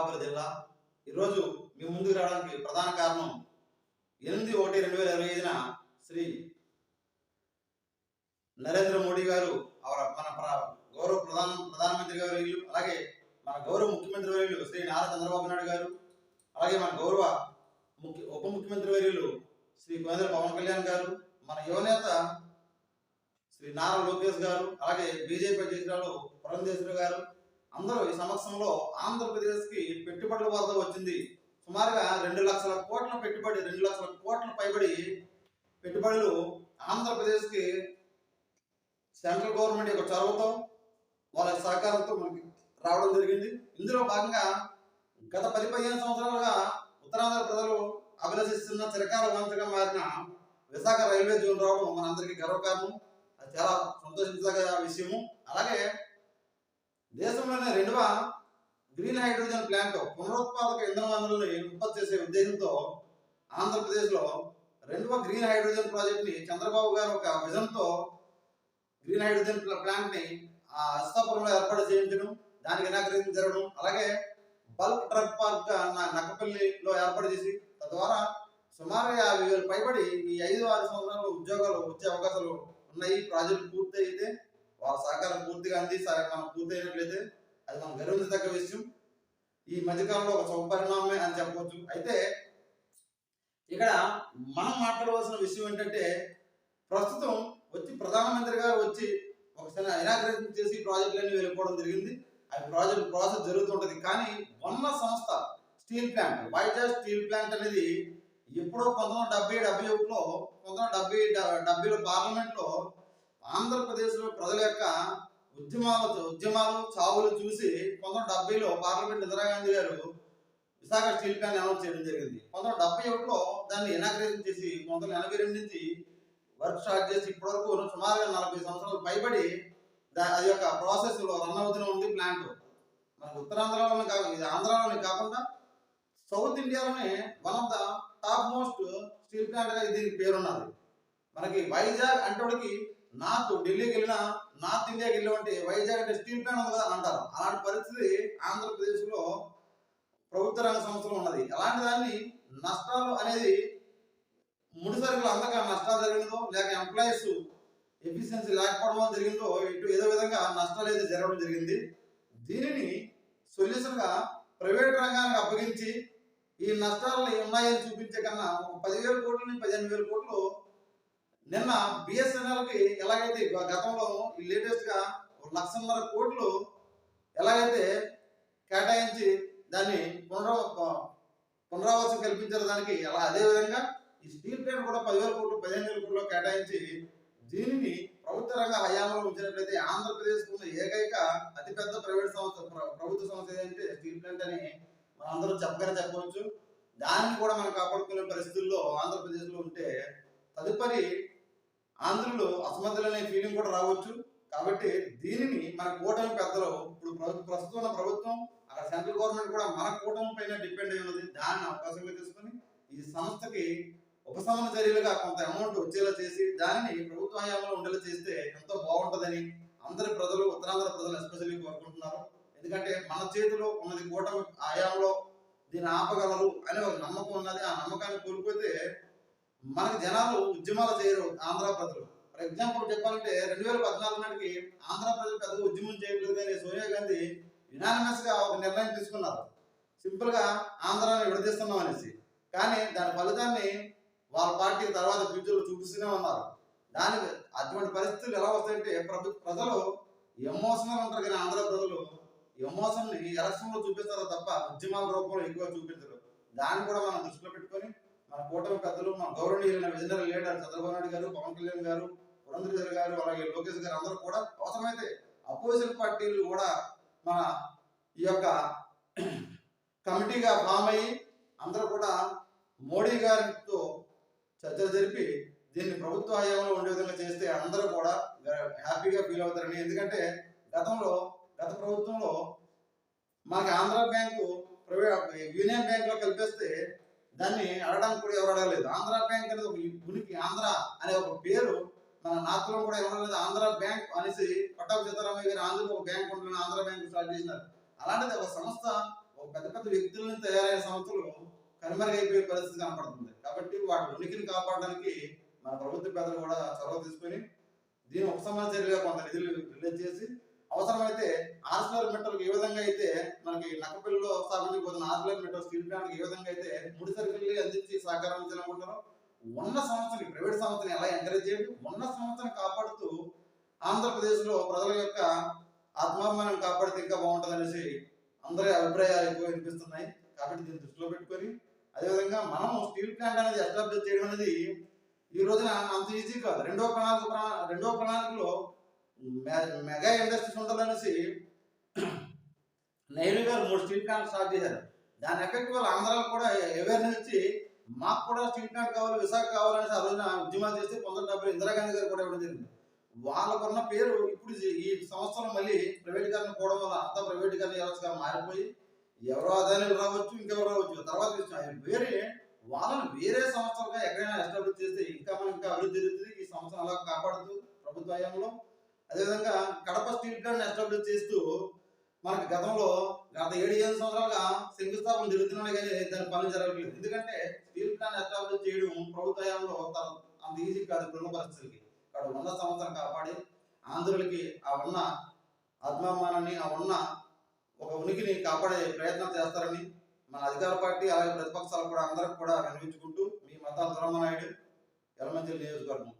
అనకాపల్లి జిల్లా. ఈరోజు మీ ముందుకు రావడానికి ప్రధాన కారణం 8/1/2025న శ్రీ నరేంద్ర మోడీ గారు మన గౌరవ ప్రధానమంత్రి గారు, అలాగే మన గౌరవ ముఖ్యమంత్రి వర్యులు శ్రీ నారా చంద్రబాబు నాయుడు గారు, అలాగే మన గౌరవ ఉప ముఖ్యమంత్రి వర్యులు శ్రీ కోనేరు పవన్ కళ్యాణ్ గారు, మన యువనేత శ్రీ నారా లోకేష్ గారు, అలాగే బీజేపీ అధ్యక్షురాలు పురంధేశ్వరి గారు అందరూ ఈ సమక్షంలో ఆంధ్రప్రదేశ్ కి పెట్టుబడుల వరద వచ్చింది. సుమారుగా 2 లక్షల కోట్ల పెట్టుబడి, 2 లక్షల కోట్ల పైబడి పెట్టుబడులు ఆంధ్రప్రదేశ్ కి సెంట్రల్ గవర్నమెంట్ యొక్క చొరవతో వాళ్ళ సహకారంతో మనకి రావడం జరిగింది. ఇందులో భాగంగా గత 10-15 సంవత్సరాలుగా ఉత్తరాంధ్ర ప్రజలు అభిలషిస్తున్న చిరకాల వాంఛగా మారిన విశాఖ రైల్వే జోన్ రావడం మనందరికీ గర్వకారణం. అది చాలా సంతోషించదగ్గ విషయము. అలాగే దేశంలోనే 2వ గ్రీన్ హైడ్రోజన్ ప్లాంట్ పునరుత్పాదక ఇంధన వనరుల్ని ఉత్పత్తి చేసే ఉద్దేశంతో ఆంధ్రప్రదేశ్లో 2వ గ్రీన్ హైడ్రోజన్ ప్రాజెక్ట్ ని చంద్రబాబు గారు ఒక విజన్తో గ్రీన్ హైడ్రోజన్ ప్లాంట్ ని అస్తాపురంలో ఏర్పాటు చేయించడం, దానికి ఇనాగ్రేషన్ జరగడం, అలాగే బల్క్ డ్రగ్ పార్క్ నక్కపల్లిలో ఏర్పాటు చేసి తద్వారా సుమారుగా 50,000 పైబడి ఈ 5-6 సంవత్సరాలు ఉద్యోగాలు వచ్చే అవకాశాలు ఉన్నాయి. ప్రాజెక్టు పూర్తి అయితే వాళ్ళ సహకారం పూర్తిగా అంది మనం పూర్తయినట్లయితే అది మనం గర్వించదగ్గ విషయం. ఈ మధ్యకాలంలో ఒక శుభపరిణామమే అని చెప్పవచ్చు. అయితే ఇక్కడ మనం మాట్లాడవలసిన విషయం ఏంటంటే, ప్రస్తుతం ప్రధానమంత్రి గారు వచ్చి ఒకసారి ఇనాగ్రేషన్ చేసి ప్రాజెక్టులన్నీ వెళ్ళిపోవడం జరిగింది. అది ప్రాసెస్ జరుగుతుంటది. కానీ ఉన్న సంస్థ steel plant, Vizag steel plant అనేది ఎప్పుడో 1970-71లో 1970లో పార్లమెంట్ లో ఆంధ్రప్రదేశ్ లో ప్రజల యొక్క ఉద్యమాలు చావులు చూసి 1970లో పార్లమెంట్ ఇందిరాగాంధీ గారు విశాఖ స్టీల్ ప్లాంట్ అనౌన్స్ చేయడం జరిగింది. 1971లో దాన్ని ఇనాగ్రేషన్ చేసి 1982 నుంచి వర్క్ స్టార్ట్ చేసి ఇప్పటి వరకు సుమారుగా 40 సంవత్సరాలు పైబడి అది యొక్క ప్రాసెస్ లో రన్ అవుతూనే ఉంది. ప్లాంట్ మనకు ఉత్తరాంధ్రలోనే కాకుండా, ఇది ఆంధ్రాలోనే కాకుండా సౌత్ ఇండియాలోనే one of the top most steel plant గా దీనికి పేరున్నది. మనకి వైజాగ్ అంటే నార్త్ ఢిల్లీకి వెళ్ళినా, నార్త్ ఇండియాకి వెళ్ళినటువంటి వైజాగ్ అంటే స్టీల్ ప్లాంట్ ఉంది కదా అంటారు. అలాంటి పరిస్థితి ఆంధ్రప్రదేశ్ లో ప్రభుత్వ రంగ సంస్థలు ఉన్నది. అలాంటి దాన్ని నష్టాలు అనేది ముడిసరుకులు అందక నష్టాలు జరిగిందో, లేక ఎంప్లాయీస్ ఎఫిషియన్సీ లేకపోవడం జరిగిందో, ఇటు ఏదో విధంగా నష్టాలు అయితే జరగడం జరిగింది. దీనిని సొల్యూషన్ గా ప్రైవేట్ రంగానికి అప్పగించి ఈ నష్టాలు ఉన్నాయని చూపించే కన్నా 10,000 కోట్ల నుంచి 15,000 కోట్లు నిన్న బిఎస్ఎన్ఎల్ కి ఎలాగైతే గతంలో ఈ లేటెస్ట్ గా 1,50,000 కోట్లు ఎలాగైతే కేటాయించి దాన్ని పునరావాసం కల్పించారు దానికి, అలా అదే విధంగా ఈ స్టీల్ ప్లాంట్ కూడా 10,000 కోట్లు 15,000 కోట్లు కేటాయించి దీనిని ప్రభుత్వ రంగ హయాంలో ఉంచినట్లయితే ఆంధ్రప్రదేశ్ ఉన్న ఏకైక అతిపెద్ద ప్రైవేట్ సంస్థ, ప్రభుత్వ సంస్థ ఏదంటే స్టీల్ ప్లాంట్ అని మనందరూ చెప్పవచ్చు. దాన్ని కూడా మనం కాపాడుకునే పరిస్థితుల్లో ఆంధ్రప్రదేశ్ లో ఉంటే తదుపరి ఆంధ్రులు అసమర్థులనే ఫీలింగ్ కూడా రావచ్చు. కాబట్టి దీనిని మన కూటమి పెద్దలు, ఇప్పుడు ప్రస్తుతం ఉన్న ప్రభుత్వం, అక్కడ సెంట్రల్ గవర్నమెంట్ కూడా మన కూటమి పైన డిపెండ్ అయి ఉన్నది. దాన్ని అవకాశంగా తీసుకొని ఈ సంస్థకి ఉపశమన చర్యలుగా కొంత అమౌంట్ వచ్చేలా చేసి దానిని ప్రభుత్వ హయాంలో ఉండేలా చేస్తే ఎంతో బాగుంటుందని అందరి ప్రజలు, ఉత్తరాంధ్ర ప్రజలు ఎస్పెషల్లీ కోరుకుంటున్నారు. ఎందుకంటే మన చేతిలో ఉన్నది కూటమి హయాంలో దీన్ని ఆపగలరు అనే ఒక నమ్మకం ఉన్నది. ఆ నమ్మకాన్ని కోల్పోతే మనకి జనాలు ఉద్యమాలు చేయరు. ఆంధ్ర ప్రజలు ఫర్ ఎగ్జాంపుల్ చెప్పాలంటే 2014 నాటికి ఆంధ్ర ప్రజలు పెద్దగా ఉద్యమం చేయట్లేదు, కానీ సోనియా గాంధీ యునానిమస్ గా ఒక నిర్ణయం తీసుకున్నారు, సింపుల్ గా ఆంధ్రాని విడదీస్తున్నాం అనేసి. కానీ దాని ఫలితాన్ని వాళ్ళ పార్టీ తర్వాత ఫ్యూచర్లో చూపిస్తూనే ఉన్నారు. అటువంటి పరిస్థితులు ఎలా వస్తాయంటే ప్రజలు ఎమోషనల్ ఉంటారు, కానీ ఆంధ్ర ప్రజలు ఎమోషన్ ని ఎలక్షన్ లో చూపిస్తారో తప్ప ఉద్యమాల రూపంలో ఎక్కువ చూపించరు. దాన్ని కూడా మనం దృష్టిలో పెట్టుకొని మన కూటమి పెద్దలు, మన గౌరవనీయులైన విజనరీ లీడర్ చంద్రబాబు నాయుడు గారు, పవన్ కళ్యాణ్ గారు, పురంధేశ్వరి గారు, అలాగే లోకేష్ గారు అందరూ కూడా అవసరమైతే అపోజిషన్ పార్టీలు కూడా మన ఈ యొక్క కమిటీగా ఫామ్ అయ్యి అందరూ కూడా మోడీ గారితో చర్చలు జరిపి దీన్ని ప్రభుత్వ హయాంలో ఉండే విధంగా చేస్తే అందరూ కూడా హ్యాపీగా ఫీల్ అవుతారని. ఎందుకంటే గత ప్రభుత్వంలో మనకి ఆంధ్ర బ్యాంకు యూనియన్ బ్యాంక్ లో కలిపేస్తే దాన్ని అడగడానికి కూడా ఎవరు అడగలేదు. ఆంధ్ర బ్యాంక్ అనేది ఒక ఉనికి, ఆంధ్ర అనే ఒక పేరు మన నార్త్ లో కూడా ఎవరు లేదు. ఆంధ్ర బ్యాంక్ అనేసి పట్టాభి సీతారామయ్య గారు ఆంధ్రలో ఒక బ్యాంక్ ఉంటుందని ఆంధ్ర బ్యాంక్ స్టార్ట్ చేసినారు. అలాంటిది ఒక సంస్థ ఒక పెద్ద పెద్ద వ్యక్తులను తయారైన సంస్థలు కనుమరుగైపోయే పరిస్థితి కనపడుతుంది. కాబట్టి వాటి ఉనికిని కాపాడడానికి మన ప్రభుత్వ పెద్దలు కూడా చొరవ తీసుకొని దీని ఉపశమన చర్యగా కొంత నిధులు రిలీజ్ చేసి అవసరమైతే ఆర్సిలర్ ఏ విధంగా అయితే మనకి నక్కపల్లిలో స్థాపించబోతున్న ఆర్సిలర్ స్టీల్ ప్లాంట్ ఏ విధంగా అయితే ముడి సరుకుల్ని అందించి సహకారం అందించాలనుకుంటారో ఉన్న సంస్థని ప్రైవేట్ సంస్థని ఎలా ఎంకరేజ్ చేయండి, ఉన్న సంస్థని కాపాడుతూ ఆంధ్రప్రదేశ్లో ప్రజల యొక్క ఆత్మాభిమానం కాపాడితే ఇంకా బాగుంటుంది అనేసి అందరి అభిప్రాయాలు ఎక్కువ వినిపిస్తున్నాయి. కాబట్టి దీన్ని దృష్టిలో పెట్టుకొని అదేవిధంగా మనం స్టీల్ ప్లాంట్ అనేది ఎస్టాబ్లిష్ చేయడం అనేది ఈ రోజున అంత ఈజీ కాదు. రెండో ప్రణాళికలో మెగా ఇండస్ట్రీస్ ఉండాలనేసి నెహ్రూ గారు 3 స్టీల్ ప్లాంట్ స్టార్ట్ చేశారు. దాని ఎఫెక్ట్ వల్ల ఆంధ్రాలో కూడా అవేర్నెస్ ఇచ్చి మాకు కూడా స్టీల్ ప్లాంట్ కావాలి, విశాఖ కావాలనేసి ఆ రోజున ఉద్యమాలు చేస్తే 1970 ఇందిరాగాంధీ గారు కూడా ఇవ్వడం జరిగింది. వాళ్ళకున్న పేరు ఇప్పుడు ఈ సంవత్సరం మళ్ళీ ప్రైవేటీకరణ పోవడం వల్ల అంతా ప్రైవేటీకరణ వ్యవస్థగా మారిపోయి ఎవరో అదానికి రావచ్చు, ఇంకెవరు రావచ్చు, తర్వాత విషయం వాళ్ళని వేరే సంస్థలుగా ఎక్కడైనా ఎస్టాబ్లిష్ చేస్తే ఇంకా మనకి ఇంకా అభివృద్ధి జరుగుతుంది. ఈ సంస్థను అలా కాపాడుతూ ప్రభుత్వ హయాంలో అదేవిధంగా కడప స్టీల్ ప్లాంట్ ఎస్టాబ్లిష్ చేస్తూ మనకి గతంలో గత 7 సంవత్సరాలుగా శంకుస్థాపన జరుగుతున్నాయి కానీ దాని పనులు జరగట్లేదు. ఎందుకంటే స్టీల్ ప్లాంట్ ఎస్టాబ్లిష్ చేయడం ప్రభుత్వ హయాంలో అంత ఈజీ కాదు ఇప్పుడున్న పరిస్థితులకి. అక్కడ ఉన్న సంస్థను కాపాడి ఆంధ్రులకి ఆ ఉన్న ఆత్మాభిమానాన్ని ఆ ఉన్న ఒక ఉనికిని కాపాడే ప్రయత్నం చేస్తారని మన అధికార పార్టీ అలాగే ప్రతిపక్షాలు కూడా అందరికి కూడా వినిపించుకుంటూ మీ మతాల దురమ్మ నాయుడు, యలమంచిలి నియోజకవర్గం.